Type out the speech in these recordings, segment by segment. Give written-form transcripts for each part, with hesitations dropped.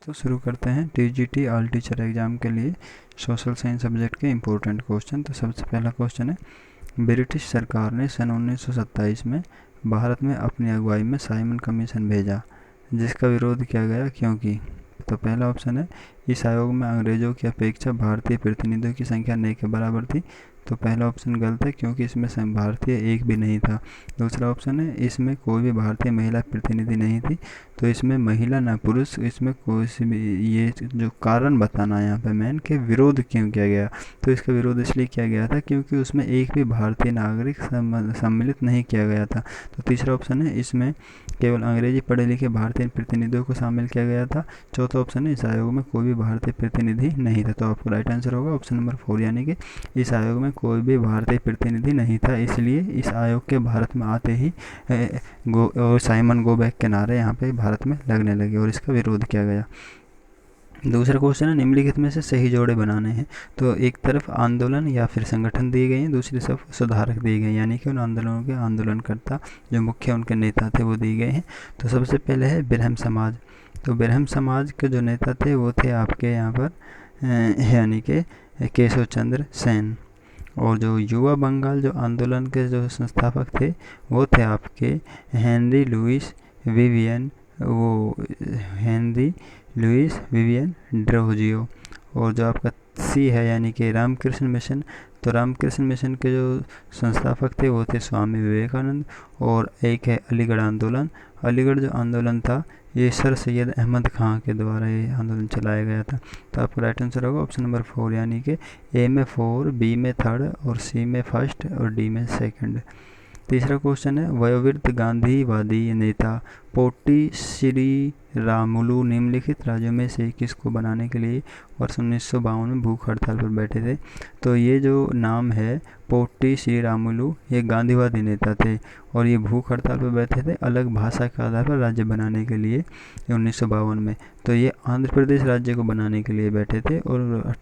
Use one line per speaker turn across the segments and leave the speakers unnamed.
तो शुरू करते हैं टीजीटी ऑल टीचर एग्ज़ाम के लिए सोशल साइंस सब्जेक्ट के इम्पोर्टेंट क्वेश्चन। तो सबसे पहला क्वेश्चन है, ब्रिटिश सरकार ने सन 1927 में भारत में अपनी अगुवाई में साइमन कमीशन भेजा, जिसका विरोध किया गया क्योंकि। तो पहला ऑप्शन है, इस आयोग में अंग्रेज़ों की अपेक्षा भारतीय प्रतिनिधियों की संख्या 9 के बराबर थी। तो पहला ऑप्शन गलत है क्योंकि इसमें भारतीय एक भी नहीं था। दूसरा ऑप्शन है, इसमें कोई भी भारतीय महिला प्रतिनिधि नहीं थी। तो इसमें महिला न पुरुष, इसमें कोई सी भी, ये जो कारण बताना है यहाँ पे मेन के विरोध क्यों किया गया। तो इसका विरोध इसलिए किया गया था क्योंकि उसमें एक भी भारतीय नागरिक सम्मिलित नहीं किया गया था। तो तीसरा ऑप्शन है, इसमें केवल अंग्रेजी पढ़े लिखे भारतीय प्रतिनिधियों को शामिल किया गया था। चौथा ऑप्शन है, इस आयोग में कोई भी भारतीय प्रतिनिधि नहीं था। तो आपका राइट आंसर होगा ऑप्शन नंबर 4, यानी कि इस आयोग में कोई भी भारतीय प्रतिनिधि नहीं था, इसलिए इस आयोग के भारत में आते ही साइमन गो बैक के नारे यहाँ पे भारत में लगने लगे और इसका विरोध किया गया। दूसरा क्वेश्चन है, निम्नलिखित में से सही जोड़े बनाने हैं। तो एक तरफ आंदोलन या फिर संगठन दिए गए हैं, दूसरी तरफ सुधारक दिए गए हैं, यानी कि उन आंदोलनों के आंदोलनकर्ता जो मुख्य उनके नेता थे वो दिए गए हैं। तो सबसे पहले है ब्रह्म समाज। तो ब्रह्म समाज के जो नेता थे वो थे आपके यहाँ पर यानी कि केशव चंद्र सेन। और जो युवा बंगाल जो आंदोलन के जो संस्थापक थे वो थे आपके हेनरी लुइस विवियन ड्रोजियो। और जो आपका सी है यानी कि रामकृष्ण मिशन। तो रामकृष्ण मिशन के जो संस्थापक थे वो थे स्वामी विवेकानंद। और एक है अलीगढ़ आंदोलन। अलीगढ़ जो आंदोलन था ये सर सैयद अहमद खां के द्वारा ये आंदोलन चलाया गया था। तो आपका राइट आंसर होगा ऑप्शन नंबर 4, यानी कि ए में 4, बी में 3rd और सी में 1st और डी में 2nd। तीसरा क्वेश्चन है, वयोवृद्ध गांधीवादी नेता पोट्टी श्री रामुलु निम्नलिखित राज्यों में से किसको बनाने के लिए वर्ष 1952 में भूख हड़ताल पर बैठे थे। तो ये जो नाम है पोट्टी श्री रामुलु, ये गांधीवादी नेता थे और ये भूख हड़ताल पर बैठे थे अलग भाषा के आधार पर राज्य बनाने के लिए 1952 में। तो ये आंध्र प्रदेश राज्य को बनाने के लिए बैठे थे और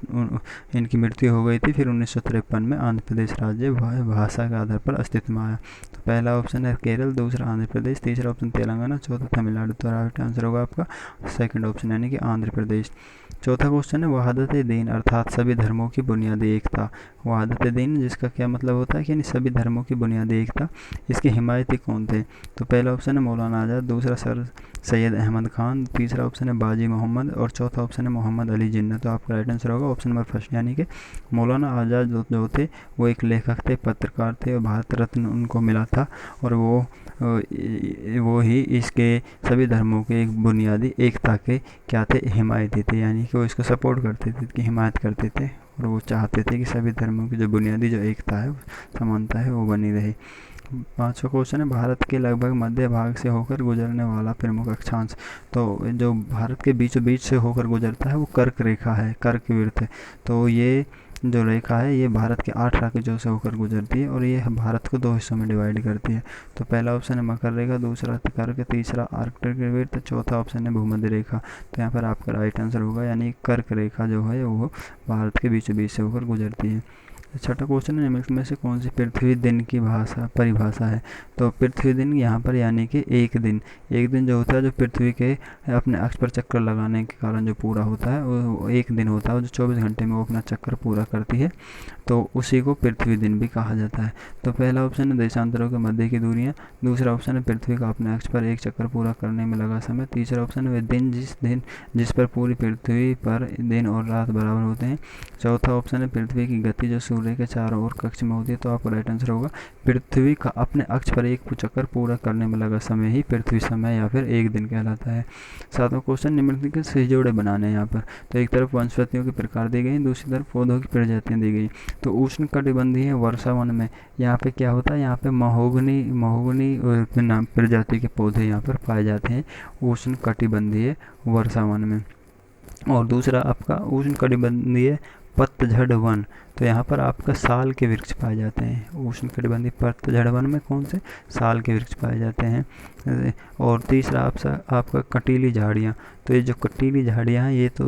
इनकी मृत्यु हो गई थी फिर 1953 में आंध्र प्रदेश राज्य भाषा के आधार पर अस्तित्व में आया। तो पहला ऑप्शन है केरल, दूसरा आंध्र प्रदेश, तीसरा ऑप्शन तेलंगाना, चौथा तमिलनाडु। तो राइट आंसर होगा आपका 2nd ऑप्शन यानी कि आंध्र प्रदेश। चौथा क्वेश्चन है, वहादत दीन अर्थात सभी धर्मों की बुनियादी एकता। वहादत दीन जिसका क्या मतलब होता है कि यानी सभी धर्मों की बुनियादी एकता, इसके हिमायती कौन थे। तो पहला ऑप्शन है मौलाना आज़ाद, दूसरा सर सैयद अहमद खान, तीसरा ऑप्शन है बाजी मोहम्मद और चौथा ऑप्शन है मोहम्मद अली जिन्ना। तो आपका राइट आंसर होगा ऑप्शन नंबर 1 यानी कि मौलाना आज़ाद जो थे वो एक लेखक थे, पत्रकार थे और भारत रत्न उनको मिला था और वो ही इसके सभी धर्मों के एक बुनियादी एकता के क्या थे, हिमायती थे, यानी कि वो इसको सपोर्ट करते थे, कि हिमायत करते थे और वो चाहते थे कि सभी धर्मों की जो बुनियादी जो एकता है समानता है वो बनी रहे। 5वां क्वेश्चन है, भारत के लगभग मध्य भाग से होकर गुजरने वाला प्रमुख अक्षांश। तो जो भारत के बीचों बीच से होकर गुजरता है वो कर्क रेखा है, कर्क वृत्त है। तो ये जो रेखा है ये भारत के 8 राज्यों से होकर गुजरती है और ये भारत को 2 हिस्सों में डिवाइड करती है। तो पहला ऑप्शन है मकर रेखा, दूसरा कर्क, तीसरा आर्कटिक वृत्त, चौथा ऑप्शन है भूमध्य रेखा। तो यहाँ पर आपका राइट आंसर होगा यानी कर्क रेखा जो है वो भारत के बीचों बीच से होकर गुजरती है। छठा क्वेश्चन है, निम्नलिखित में से कौन सी पृथ्वी दिन की परिभाषा है। तो पृथ्वी दिन यहाँ पर यानी कि एक दिन जो होता है जो पृथ्वी के अपने अक्ष पर चक्कर लगाने के कारण जो पूरा होता है वो एक दिन होता है, जो 24 घंटे में वो अपना चक्कर पूरा करती है, तो उसी को पृथ्वी दिन भी कहा जाता है। तो पहला ऑप्शन है देशांतरों के मध्य की दूरियाँ, दूसरा ऑप्शन है पृथ्वी का अपने अक्ष पर एक चक्कर पूरा करने में लगा समय, तीसरा ऑप्शन है दिन जिस पर पूरी पृथ्वी पर दिन और रात बराबर होते हैं, चौथा ऑप्शन है पृथ्वी की गति जो सूर्य के चारों ओर कक्ष में होती है। तो आपका राइट आंसर होगा पृथ्वी का अपने अक्ष पर एक चक्कर पूरा करने में लगा समय ही पृथ्वी समय या फिर एक दिन कहलाता है। 7वां क्वेश्चन, निम्नलिखित के सही जोड़े बनाने हैं यहाँ पर। तो एक तरफ वनस्पतियों के प्रकार दी गई, दूसरी तरफ पौधों की प्रजातियाँ दी गई। तो उष्ण कटिबंधीय वर्षा वन में यहाँ पे क्या होता है, यहाँ पे महोगनी प्रजाति के पौधे यहाँ पर पाए जाते हैं उष्ण कटिबंधीय वर्षा वन में। और दूसरा आपका उष्ण कटिबंधीय पतझड़ वन, तो यहाँ पर आपका साल के वृक्ष पाए जाते हैं। उष्णकटिबंधीय पतझड़ वन में कौन से साल के वृक्ष पाए जाते हैं। और तीसरा आपका कटीली झाड़ियाँ, तो ये जो कटीली झाड़ियाँ हैं ये तो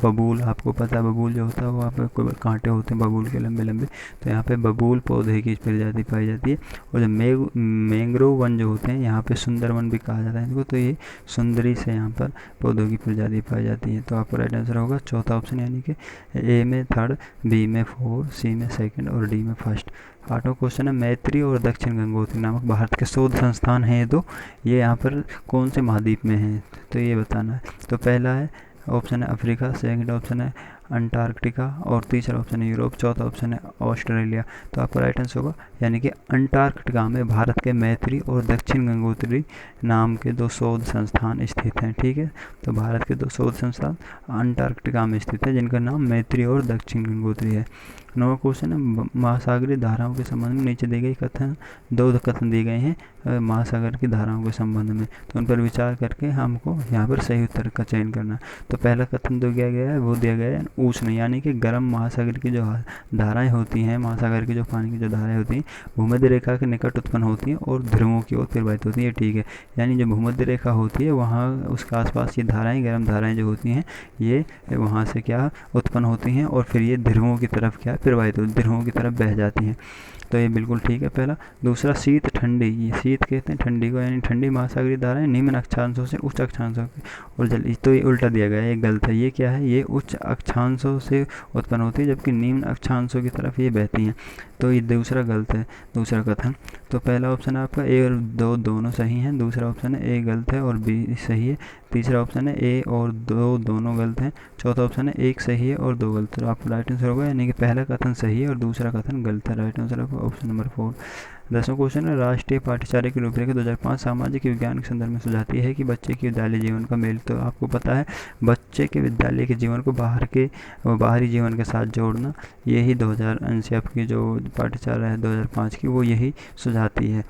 बबूल, आपको पता है बबूल जो होता है वो आप कोई कांटे होते हैं बबूल के लंबे लंबे, तो यहाँ पे बबूल पौधे की प्रजाति पाई जाती है। और जो मैंग्रोव वन जो होते हैं यहाँ पे सुंदर वन भी कहा जाता है इनको, तो ये सुंदरी से यहाँ पर पौधों की प्रजाति पाई जाती है। तो आपका राइट आंसर होगा चौथा ऑप्शन, यानी कि ए में थर्ड, बी में फोर, सी में सेकंड और डी में फर्स्ट। आठवां क्वेश्चन है, मैत्री और दक्षिण गंगोत्री नामक भारत के शोध संस्थान हैं दो, ये यहाँ पर कौन से महाद्वीप में हैं, तो ये बताना है। तो पहला है ऑप्शन है अफ्रीका, सेकंड ऑप्शन है अंटार्कटिका और तीसरा ऑप्शन है यूरोप, चौथा ऑप्शन है ऑस्ट्रेलिया। तो आपका राइट आंसर होगा यानी कि अंटार्कटिका में भारत के मैत्री और दक्षिण गंगोत्री नाम के दो शोध संस्थान स्थित हैं। ठीक है, तो भारत के दो शोध संस्थान अंटार्कटिका में स्थित है जिनका नाम मैत्री और दक्षिण गंगोत्री है। नौवां क्वेश्चन है, महासागरीय धाराओं के संबंध में नीचे दिए गए कथन, दो कथन दिए गए हैं महासागर की धाराओं के संबंध में, तो उन पर विचार करके हमको यहाँ पर सही उत्तर का चयन करना। तो पहला कथन जो दिया गया है वो दिया गया है उष्ण, यानी कि गर्म महासागर की जो धाराएं होती हैं, महासागर की जो पानी की जो धाराएं होती हैं भूमध्य रेखा के निकट उत्पन्न होती हैं और ध्रुवों की ओर प्रवाहित होती है। ठीक है, यानी जो भूमध्य रेखा होती है वहाँ उसके आसपास ये धाराएं, गर्म धाराएं जो होती हैं ये वहाँ से क्या उत्पन्न होती हैं और फिर ये ध्रुवों की तरफ क्या प्रवाहित होती, ध्रुवों की तरफ बह जाती हैं। तो ये बिल्कुल ठीक है पहला। दूसरा शीत ठंडी, ये शीत कहते हैं ठंडी को, यानी ठंडी महासागरीय धाराएं निम्न अक्षांशों से उच्च अक्षांशों की और जल, तो ये उल्टा दिया गया है, ये गलत है। ये क्या है, ये उच्च अक्षांशों से उत्पन्न होती है जबकि निम्न अक्षांशों की तरफ ये बहती हैं, तो ये दूसरा गलत है दूसरा कथन। तो पहला ऑप्शन है आपका ए और दो दोनों सही हैं, दूसरा ऑप्शन है ए गलत है और बी सही है, तीसरा ऑप्शन है ए और दो दोनों गलत हैं, चौथा ऑप्शन है एक सही है और दो गलत। तो आपका राइट आंसर होगा यानी कि पहला कथन सही है और दूसरा कथन गलत है। राइट आंसर होगा ऑप्शन नंबर 4। 10वां क्वेश्चन है, राष्ट्रीय पाठ्यचर्या की रूपरेखा 2005 सामाजिक विज्ञान के संदर्भ में सुझाती है कि बच्चे के विद्यालय जीवन का मेल, तो आपको पता है बच्चे के विद्यालय के जीवन को बाहरी जीवन के साथ जोड़ना, यही 2000 एनसीईआरटी की जो पाठ्यचर्या है 2005 की वो यही सुझाती है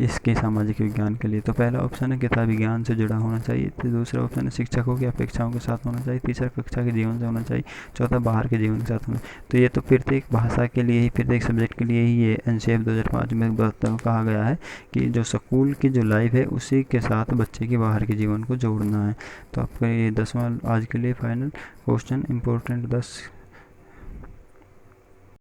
इसके सामाजिक विज्ञान के लिए। तो पहला ऑप्शन है किताबी ज्ञान से जुड़ा होना चाहिए, तो दूसरा ऑप्शन है शिक्षकों की अपेक्षाओं के साथ होना चाहिए, तीसरा कक्षा के जीवन से होना चाहिए, चौथा बाहर के जीवन के साथ होना। तो ये तो प्रत्येक भाषा के लिए ही, प्रत्येक सब्जेक्ट के लिए ही ये एनसीईआरटी 2005 में कहा गया है कि जो स्कूल की जो लाइफ है उसी के साथ बच्चे के बाहर के जीवन को जोड़ना है। तो आपका ये 10वां आज के लिए फाइनल क्वेश्चन, इंपॉर्टेंट 10